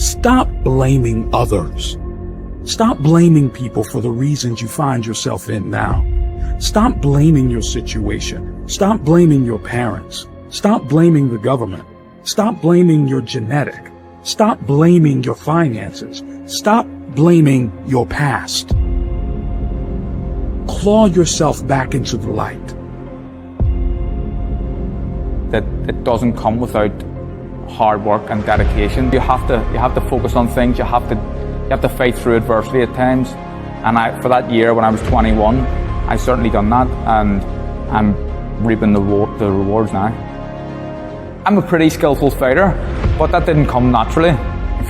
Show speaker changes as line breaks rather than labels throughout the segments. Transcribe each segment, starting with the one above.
Stop blaming others. Stop blaming people for the reasons you find yourself in now. Stop blaming your situation. Stop blaming your parents. Stop blaming the government. Stop blaming your genetic. Stop blaming your finances. Stop blaming your past. Claw yourself back into the light.
That it doesn't come without hard work and dedication. You have to focus on things. You have to fight through adversity at times. And for that year when I was 21, I certainly done that, and I'm reaping the rewards now. I'm a pretty skillful fighter, but that didn't come naturally.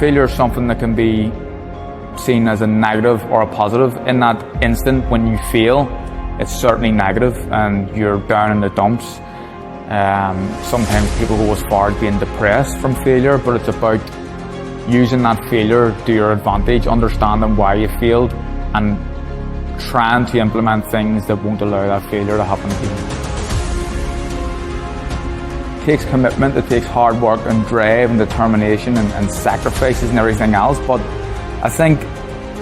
Failure is something that can be seen as a negative or a positive. In that instant when you fail, it's certainly negative and you're down in the dumps. Sometimes people go as far as being depressed from failure, but it's about using that failure to your advantage, understanding why you failed, and trying to implement things that won't allow that failure to happen again. It takes commitment, it takes hard work and drive and determination and sacrifices and everything else, but I think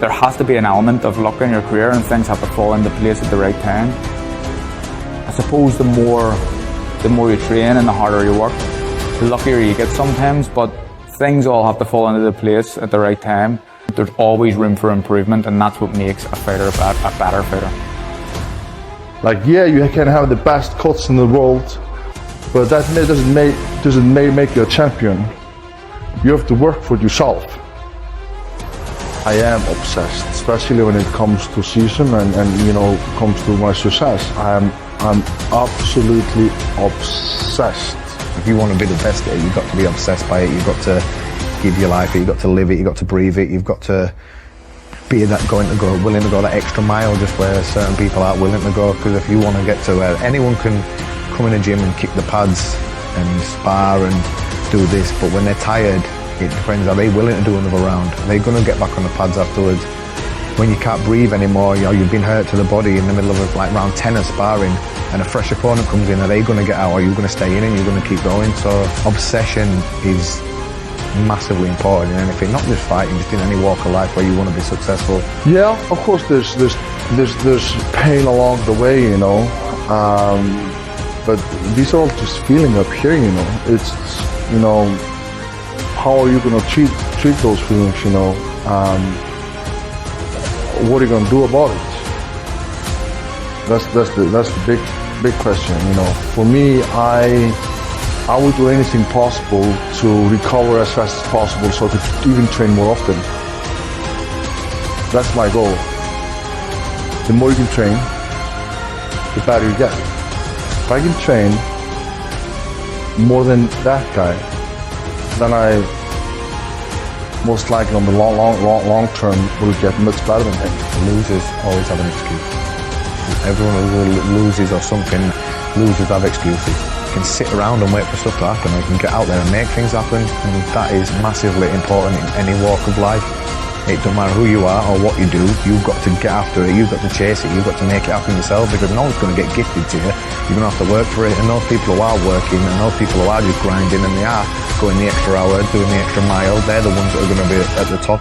there has to be an element of luck in your career, and things have to fall into place at the right time. I suppose the more you train and the harder you work, the luckier you get sometimes, but things all have to fall into place at the right time. There's always room for improvement, and that's what makes a fighter a better fighter.
Like, yeah, you can have the best cuts in the world, but that doesn't make you a champion. You have to work for yourself. I am obsessed, especially when it comes to season and comes to my success. I'm absolutely obsessed.
If you want to be the best at it, you've got to be obsessed by it. You've got to give your life it, you've got to live it, you've got to breathe it, you've got to be willing to go that extra mile just where certain people aren't willing to go. Because if you want to get to where anyone can come in a gym and kick the pads and spar and do this, but when they're tired, it depends, are they willing to do another round? Are they going to get back on the pads afterwards? When you can't breathe anymore, you've been hurt to the body in the middle of like round 10 of sparring, and a fresh opponent comes in, are they going to get out, or are you going to stay in and you're going to keep going? So obsession is massively important in anything, not just fighting, just in any walk of life where you want to be successful.
Yeah, of course there's pain along the way, but these are all just feeling up here, It's, how are you going to treat those feelings, what are you going to do about it? That's the big question, For me, I would do anything possible to recover as fast as possible, so I could even train more often. That's my goal. The more you can train, the better you get. If I can train more than that guy, then I most likely on the long term will get much better than him.
Losers always have an excuse. Everyone who loses or something, losers have excuses. You can sit around and wait for stuff to happen, or you can get out there and make things happen, and that is massively important in any walk of life. It doesn't matter who you are or what you do, you've got to get after it, you've got to chase it, you've got to make it happen yourself, because no one's going to get gifted to you. You're going to have to work for it, and those people who are working and those people who are just grinding and they are going the extra hour, doing the extra mile, they're the ones that are going to be at the top.